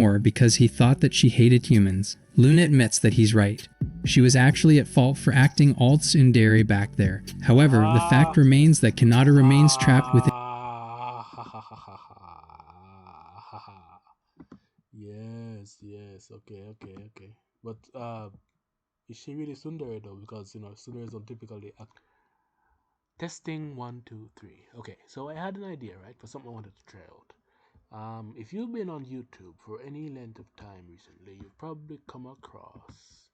more because he thought that she hated humans. Luna admits that he's right. She was actually at fault for acting all Tsundere back there. However, the fact remains that Kanata remains trapped within. Yes, yes, okay, okay, okay. But is she really Tsundere though? Because Tsunderes don't typically act. Testing 1, 2, 3. Okay, so I had an idea, right, for something I wanted to try out. If you've been on YouTube for any length of time recently, you've probably come across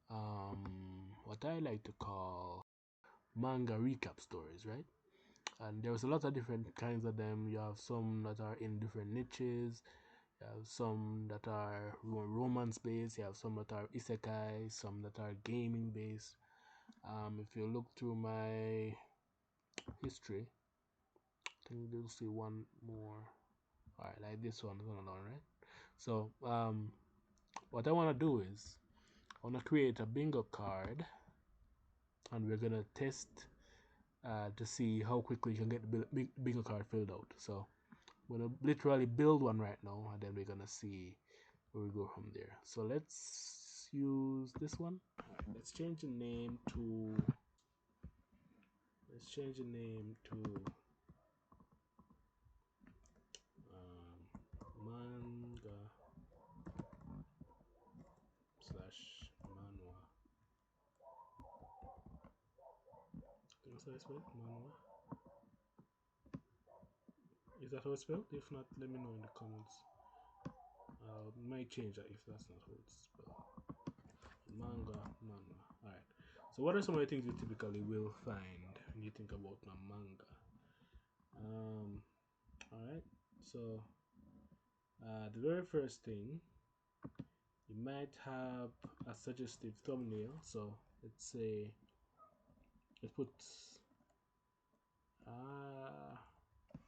what I like to call manga recap stories, right? And there's a lot of different kinds of them. You have some that are in different niches. You have some that are romance based. You have some that are isekai. Some that are gaming based. If you look through my history, I think you'll see one more. All right, like this one, right? So, what I want to do is I want to create a bingo card, and we're gonna test to see how quickly you can get the bingo card filled out. So I'm gonna literally build one right now, and then we're gonna see where we go from there. So let's use this one. All right, let's change the name to. Let's change the name to manga slash manhwa. Is that spelled? Manhwa. Is that how it's spelled? If not, let me know in the comments. Might change that if that's not how it's spelled. Manga, manhwa. Alright. So what are some of the things you typically will find when you think about a manga? Alright. So the very first thing, you might have a suggestive thumbnail. So let's say let's put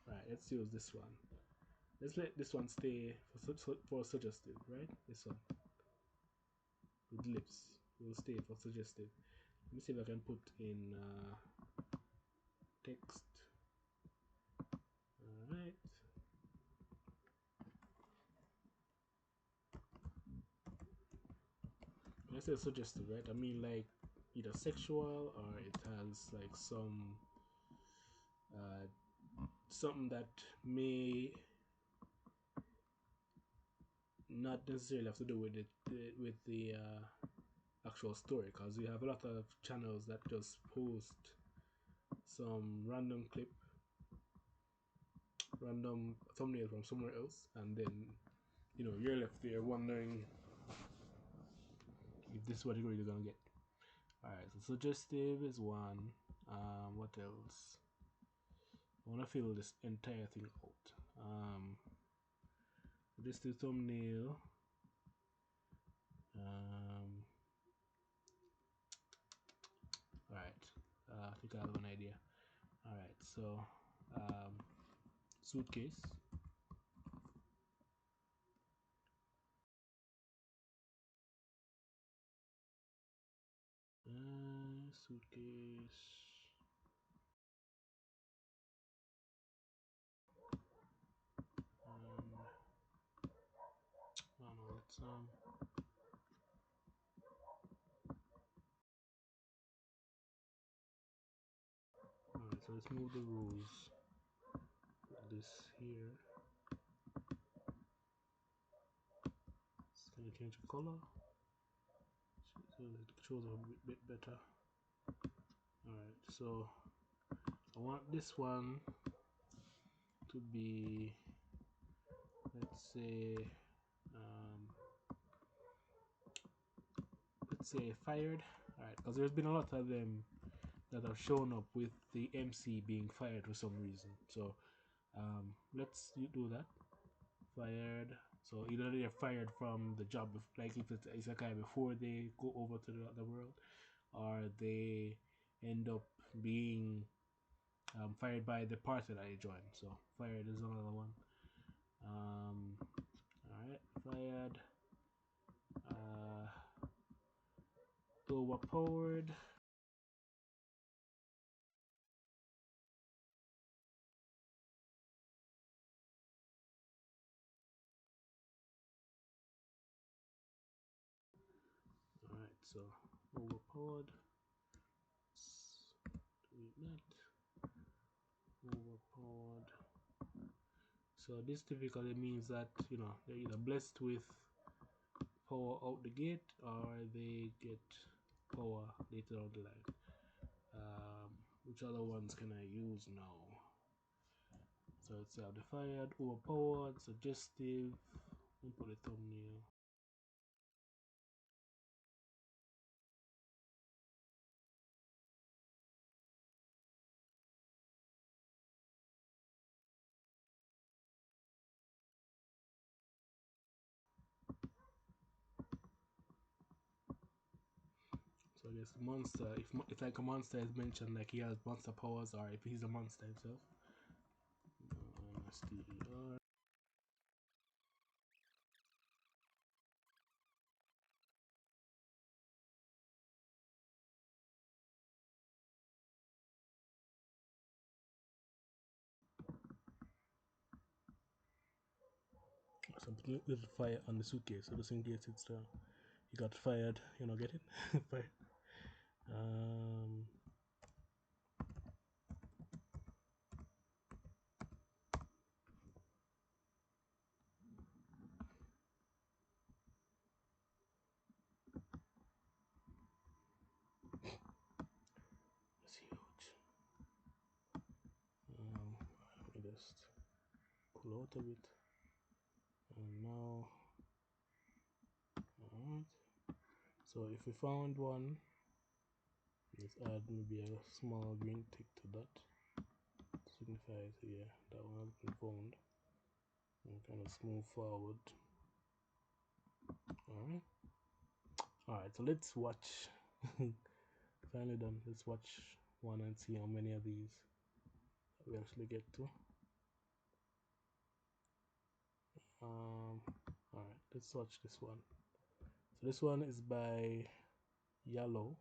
right, let's use this one. Let's let this one stay for suggestive, right? This one with lips will stay for suggestive. Let me see if I can put in text. Alright. When I say suggestive, right, I mean like either sexual or it has like something that may not necessarily have to do with the actual story, because we have a lot of channels that just post some random thumbnail from somewhere else, and then you're left there wondering if this is what you're really gonna get. Alright, so suggestive is one. What else? I wanna fill this entire thing out. Suggestive thumbnail. Alright. I think I have an idea. Alright, so suitcase. Suitcase. I don't know, let's alright, so let's move the rules. Put this here. Can you change the color so it shows a bit better? Alright, so I want this one to be, um, let's say fired. Alright, because there's been a lot of them that have shown up with the MC being fired for some reason. So let's do that. Fired. So either they're fired from the job, like if it's isekai before they go over to the other world, or they end up being fired by the party that they joined. So fired is another one. Alright, fired. Overpowered. so overpowered. Delete that. Overpowered. So this typically means that they're either blessed with power out the gate or they get power later on the line. Which other ones can I use now? So it's defiant, overpowered, suggestive. Let me put a thumbnail. So I guess the monster, if it's like a monster is mentioned, like he has monster powers, or if he's a monster himself. STER. So I'm putting a little fire on the suitcase, so just in case it's he got fired, get it? Fire. That's huge. Let me just pull out of it. And now, alright. So if we found one, let's add maybe a small green tick to that. Signifies here that one has been found. And kind of move forward. Alright, so let's watch. Finally done. Let's watch one and see how many of these we actually get to. Alright, let's watch this one. So this one is by Yellow.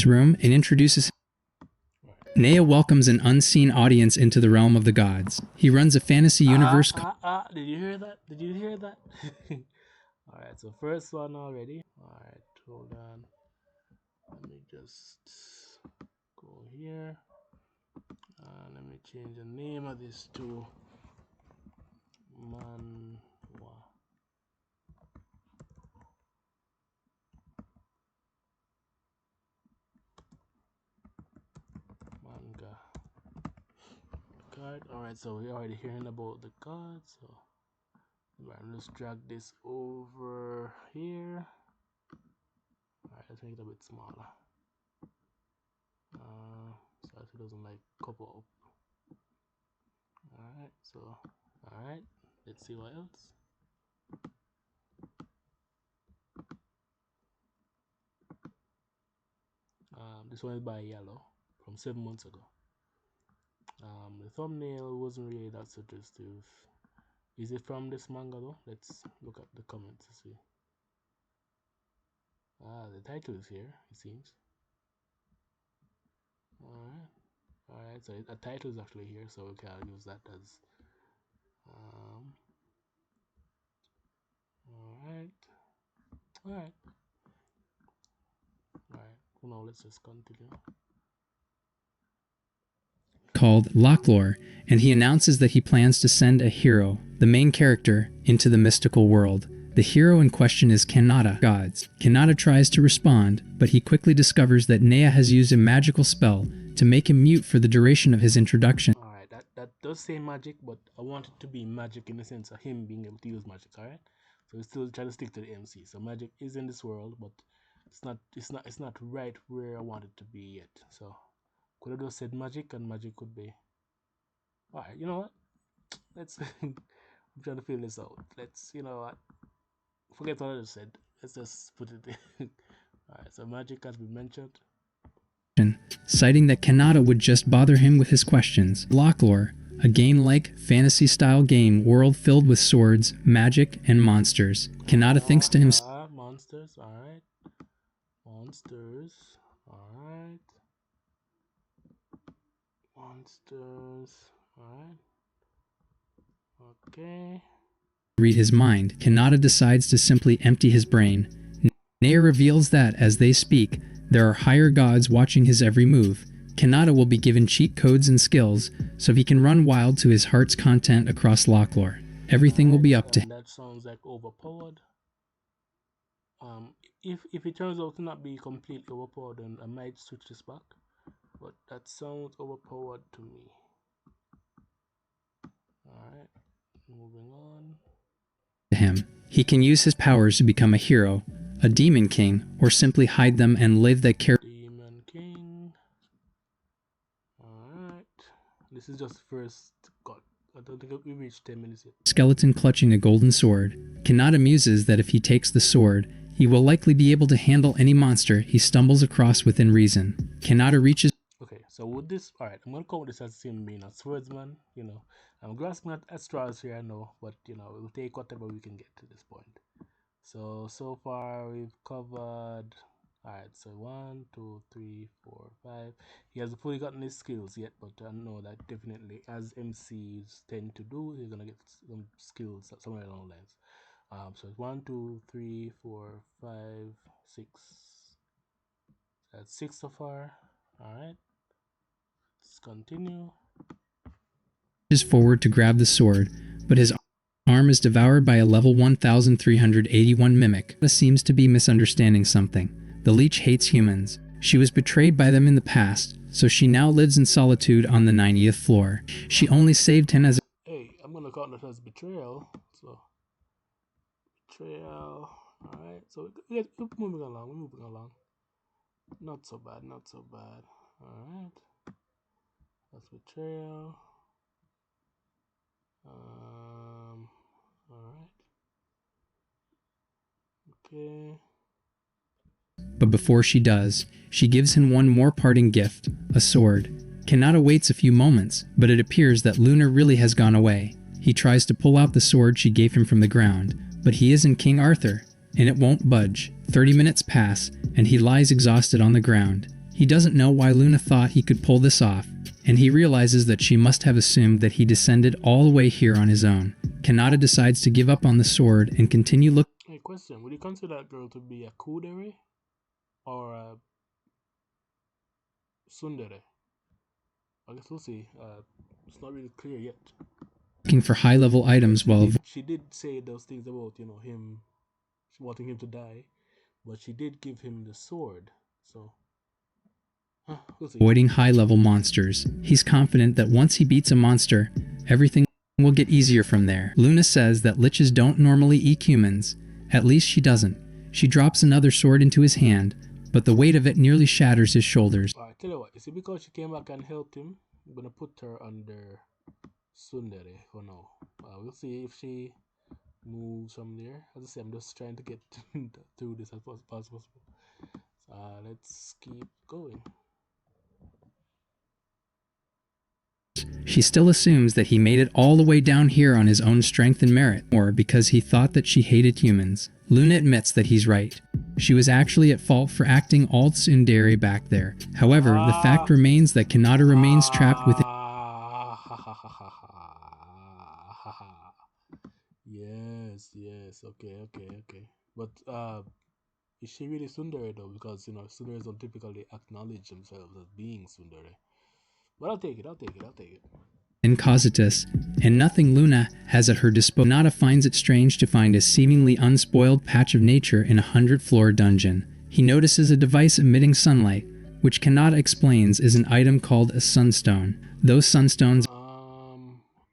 Room and introduces. Nea welcomes an unseen audience into the realm of the gods. He runs a fantasy universe. Did you hear that? Did you hear that? Alright, so first one already. Alright, hold on. Let me just go here. Let me change the name of this to Manhwa. Manga card. Alright, so we're already hearing about the card, so let's drag this over here. Alright, let's make it a bit smaller. So it doesn't like couple up. Alright, so let's see what else. This one is by Yellow from 7 months ago. The thumbnail wasn't really that suggestive. Is it from this manga though? Let's look at the comments to see. The title is here, it seems. Alright, so a title is actually here, so we can use that as alright. Well, now let's just continue. Called Lochlore, and he announces that he plans to send a hero, the main character, into the mystical world. The hero in question is Kanata, gods. Kanata tries to respond, but he quickly discovers that Nea has used a magical spell to make him mute for the duration of his introduction. Alright, that does say magic, but I want it to be magic in the sense of him being able to use magic, alright? So we still try to stick to the MC. So magic is in this world, but it's not right where I want it to be yet. So could have just said magic, and magic could be. Alright, you know what? Let's I'm trying to figure this out. Let's what? Forget what I just said. Let's just put it in. Alright, so magic has been mentioned. Citing that Kanata would just bother him with his questions. Lochlore, a game-like, fantasy-style game world filled with swords, magic, and monsters. Kanata thinks to himself, monsters, alright. Monsters, alright. Monsters, alright. Okay. read his mind. Kanata decides to simply empty his brain. Nea reveals that, as they speak, there are higher gods watching his every move. Kanata will be given cheat codes and skills, so he can run wild to his heart's content across Lochlore. Everything will be up to him. That sounds like overpowered. If it turns out to not be completely overpowered, then I might switch this back. But that sounds overpowered to me. Alright, moving on. He can use his powers to become a hero, a demon king, or simply hide them and live that character. Demon king. Alright. This is just first cut. I don't think we reached 10 minutes yet. Skeleton clutching a golden sword. Kanata muses that if he takes the sword, he will likely be able to handle any monster he stumbles across within reason. Kanata reaches. Okay, so with this, alright, I'm gonna count this as him being a swordsman. I'm grasping at straws here, I know, but we'll take whatever we can get to this point. So far we've covered. Alright, so 1, 2, 3, 4, 5. He hasn't fully gotten his skills yet, but I know that definitely, as MCs tend to do, he's gonna get some skills somewhere along the lines. So 1, 2, 3, 4, 5, 6. That's 6 so far. Alright. Let's continue. Forward to grab the sword, but his arm is devoured by a level 1381 mimic. Seems to be misunderstanding something. The leech hates humans. She was betrayed by them in the past, so she now lives in solitude on the 90th floor. She only saved him as a... Hey, I'm gonna count that as betrayal. So betrayal. Alright, so we're moving along. Not so bad. Alright. That's betrayal. Alright. Okay. But before she does, she gives him one more parting gift, a sword. Kanata waits a few moments, but it appears that Luna really has gone away. He tries to pull out the sword she gave him from the ground, but he isn't King Arthur, and it won't budge. 30 minutes pass, and he lies exhausted on the ground. He doesn't know why Luna thought he could pull this off, and he realizes that she must have assumed that he descended all the way here on his own. Kanata decides to give up on the sword and continue looking. Hey, question. Would you consider that girl to be a Tsundere or a Tsundere? I guess we'll see. It's not really clear yet. Looking for high-level items while... She did say those things about, him wanting him to die, but she did give him the sword, so... we'll see. Avoiding high-level monsters. He's confident that once he beats a monster, everything will get easier from there. Luna says that liches don't normally eat humans. At least she doesn't. She drops another sword into his hand, but the weight of it nearly shatters his shoulders. Alright, tell you what, you see, because she came back and helped him, I'm gonna put her under Tsundere for now. We'll see if she moves from there. As I say, I'm just trying to get through this as fast as possible. Let's keep going. She still assumes that he made it all the way down here on his own strength and merit, or because he thought that she hated humans. Luna admits that he's right. She was actually at fault for acting all Tsundere back there. However, the fact remains that Kanata remains trapped within... Yes, okay. But is she really Tsundere though? Because Tsunderes don't typically acknowledge themselves as being Tsundere. But I'll take it. In Cositus, and nothing Luna has at her disposal. Kanata finds it strange to find a seemingly unspoiled patch of nature in a 100-floor dungeon. He notices a device emitting sunlight, which Kanata explains is an item called a sunstone. Those sunstones...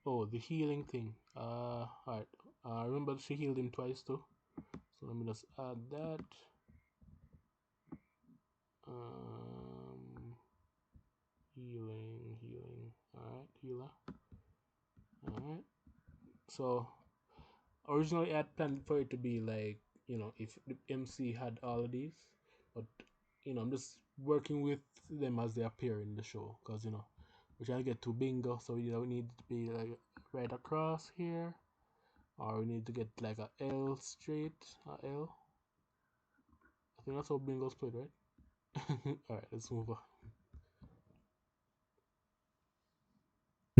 Oh, the healing thing. Alright. Remember she healed him twice too. So let me just add that. Healing. Alright, healer. Alright. So originally I had planned for it to be like, if the MC had all of these, but I'm just working with them as they appear in the show, because we're trying to get to bingo, so we need to be like right across here, or we need to get like a L straight, a L. I think that's how bingo's played, right? Alright, let's move on.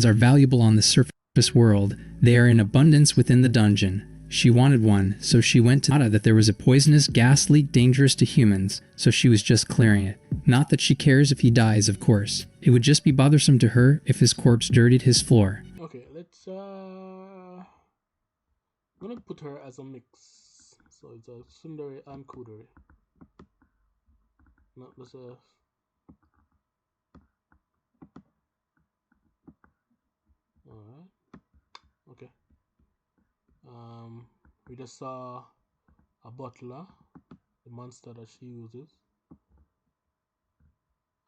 Are valuable on the surface world. They are in abundance within the dungeon. She wanted one, so she went to Kanata that there was a poisonous gas leak dangerous to humans, so she was just clearing it. Not that she cares if he dies, of course. It would just be bothersome to her if his corpse dirtied his floor. Okay, let's I'm gonna put her as a mix. So it's a Tsundere and Kudere. No, that's a alright. Okay. We just saw a butler, the monster that she uses.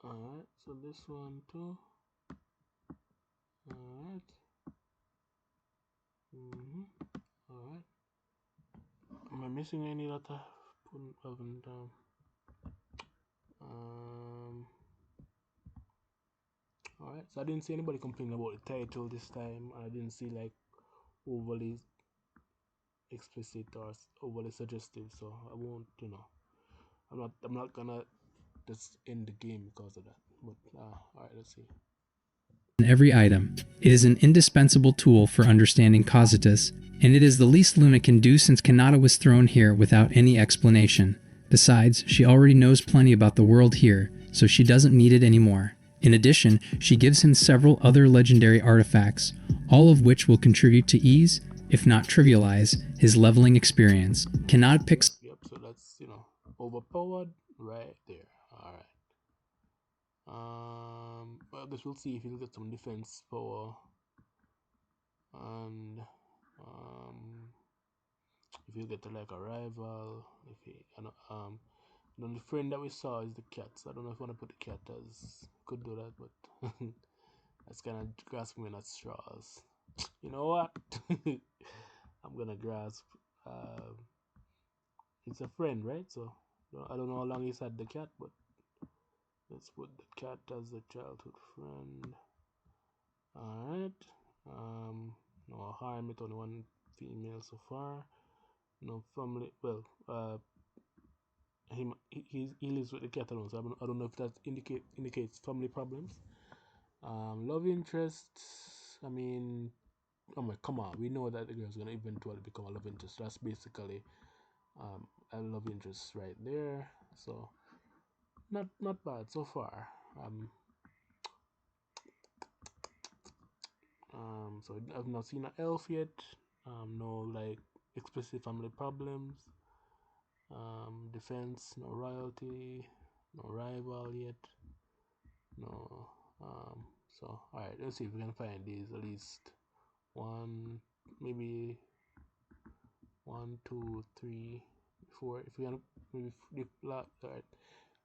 Alright, so this one too. Alright. Alright. Am I missing any that I haven't alright, so I didn't see anybody complaining about the title this time. I didn't see like overly explicit or overly suggestive, so I won't, I'm not gonna just end the game because of that. But alright, let's see. Every item. It is an indispensable tool for understanding causatus, and it is the least Luna can do since Kanata was thrown here without any explanation. Besides, she already knows plenty about the world here, so she doesn't need it anymore. In addition, she gives him several other legendary artifacts, all of which will contribute to ease, if not trivialize, his leveling experience. Kanata picks... Yep, so that's, overpowered right there. Alright. I guess we'll see if he'll get some defense power. And if you get to like a rival, if he the only friend that we saw is the cat. So I don't know if I want to put the cat as could do that, but that's kind of grasping at straws. You know what? I'm gonna grasp. It's a friend, right? So I don't know how long he's had the cat, but let's put the cat as a childhood friend. Alright. No harm, it only one female so far. No family. Well, he lives with the cat alone, so I don't know if that indicates family problems. Love interest. I mean, oh my, come on, we know that the girl's gonna eventually become a love interest. That's basically a love interest right there. So not bad so far. So I've not seen an elf yet. No like explicit family problems. Defense, no royalty, no rival yet. No. So alright, let's see if we can find these at least one, maybe 1, 2, 3, 4. If we can maybe alright.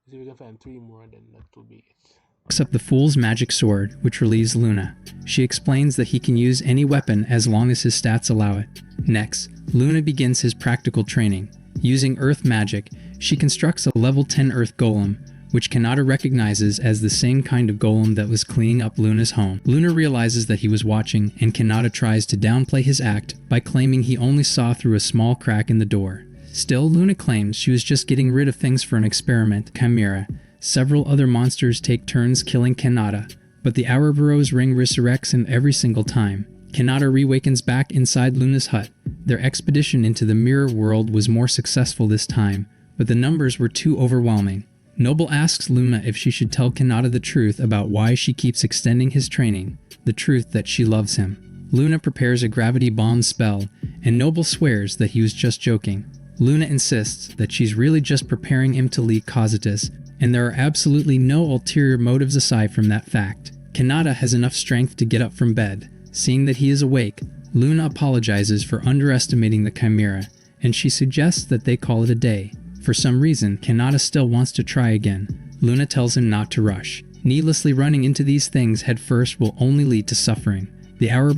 See if we can find 3 more, then that will be it. Picks up the Fool's magic sword, which relieves Luna. She explains that he can use any weapon as long as his stats allow it. Next, Luna begins his practical training. Using earth magic, she constructs a level 10 earth golem, which Kanata recognizes as the same kind of golem that was cleaning up Luna's home. Luna realizes that he was watching, and Kanata tries to downplay his act by claiming he only saw through a small crack in the door. Still, Luna claims she was just getting rid of things for an experiment, Chimera. Several other monsters take turns killing Kanata, but the Ouroboros ring resurrects him every single time. Kanata reawakens back inside Luna's hut. Their expedition into the mirror world was more successful this time, but the numbers were too overwhelming. Noble asks Luna if she should tell Kanata the truth about why she keeps extending his training, the truth that she loves him. Luna prepares a gravity bomb spell, and Noble swears that he was just joking. Luna insists that she's really just preparing him to leak causatus, and there are absolutely no ulterior motives aside from that fact. Kanata has enough strength to get up from bed. Seeing that he is awake, Luna apologizes for underestimating the Chimera, and she suggests that they call it a day. For some reason, Kanata still wants to try again. Luna tells him not to rush. Needlessly running into these things head first will only lead to suffering. The hour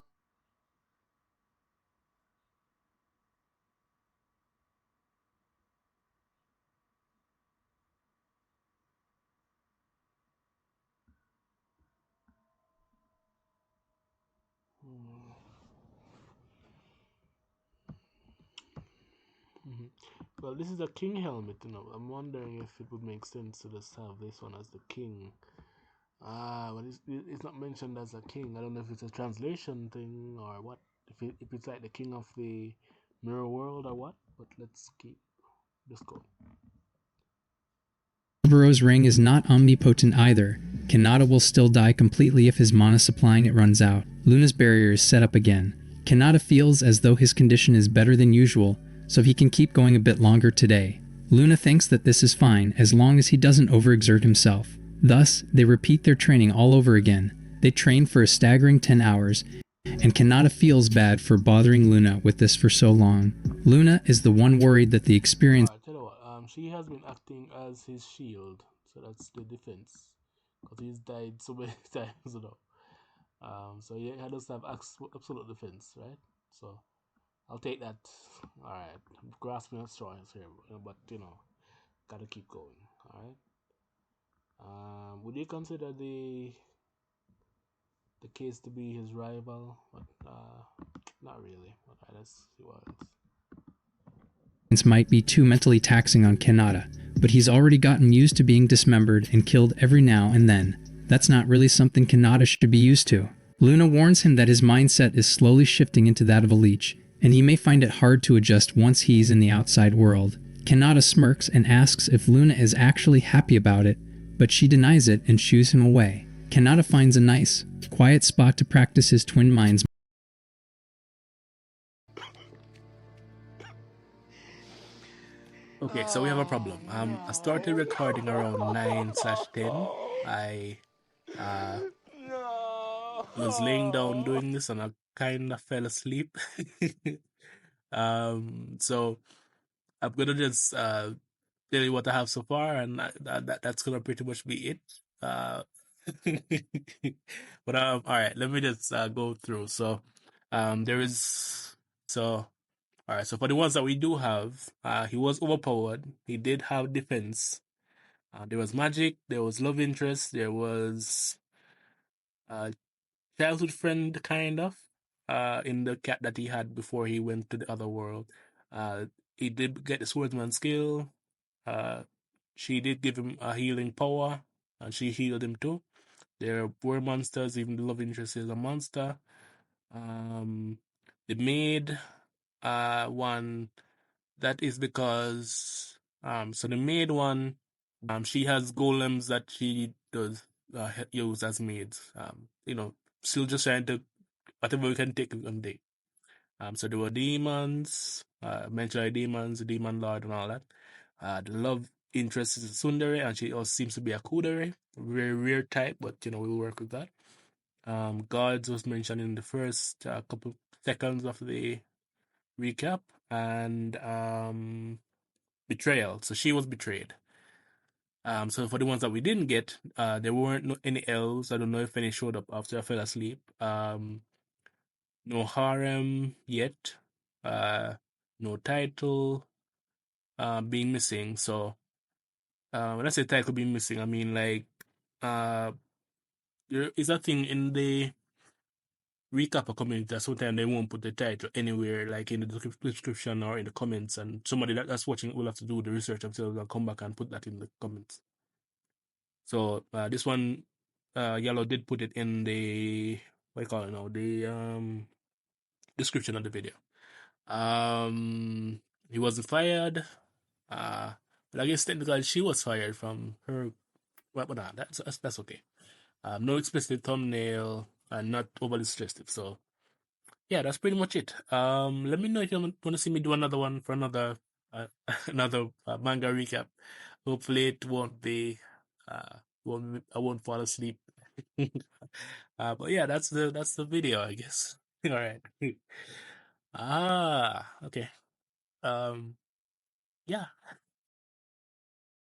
Well, this is a king helmet, I'm wondering if it would make sense to just have this one as the king. But it's not mentioned as a king. I don't know if it's a translation thing or what. If it's like the king of the mirror world or what, but let's keep this going. Alvaro's ring is not omnipotent either. Kanata will still die completely if his mana supply it runs out. Luna's barrier is set up again. Kanata feels as though his condition is better than usual, so he can keep going a bit longer today. Luna thinks that this is fine as long as he doesn't overexert himself. Thus, they repeat their training all over again. They train for a staggering 10 hours, and Kanata feels bad for bothering Luna with this for so long. Luna is the one worried that the experience... Alright, tell you what, she has been acting as his shield, so that's the defense, because he's died so many times, you know. So yeah, he does have absolute defense, right? So I'll take that. Alright, I'm grasping at straws here, but you know, gotta keep going. Alright. Would you consider the case to be his rival? But not really. Alright, let's see what else. might be too mentally taxing on Kanata, but he's already gotten used to being dismembered and killed every now and then. That's not really something Kanata should be used to. Luna warns him that his mindset is slowly shifting into that of a leech, and he may find it hard to adjust once he's in the outside world. Kanata smirks and asks if Luna is actually happy about it, but she denies it and shoos him away. Kanata finds a nice, quiet spot to practice his twin minds. Okay, so we have a problem. I started recording around 9/10. I was laying down doing this and I kind of fell asleep. So I'm gonna just tell you what I have so far, and that's gonna pretty much be it. Uh, but all right, let me just go through. So there is so. All right, so for the ones that we do have, he was overpowered. He did have defense. There was magic. There was love interest. There was childhood friend, kind of, in the cat that he had before he went to the other world. He did get the swordsman skill. She did give him a healing power, and she healed him too. There were monsters. Even the love interest is a monster. The maid, one. That is because so the maid one, she has golems that she does use as maids. Still just trying to whatever we can take on day. So there were demons, mentioned demons, the demon lord and all that. The love interest is Tsundere, and she also seems to be a kudere, very rare type, but we'll work with that. Gods was mentioned in the first couple seconds of the recap, and betrayal. So she was betrayed. So for the ones that we didn't get, there weren't any elves. I don't know if any showed up after I fell asleep. No harem yet. No title being missing. So when I say title being missing, I mean like there is a thing in the recap community that sometimes they won't put the title anywhere, like in the description or in the comments, and somebody that's watching will have to do the research themselves and come back and put that in the comments. So this one, Yellow did put it in the what do you call it now? The description of the video. He wasn't fired. But I guess technically she was fired from her. Well, but nah, that's okay. No explicit thumbnail and not overly suggestive. So yeah, that's pretty much it. Let me know if you want to see me do another one for another another manga recap. Hopefully it won't be I won't fall asleep. But yeah, that's the video, I guess. All right. Okay. Yeah.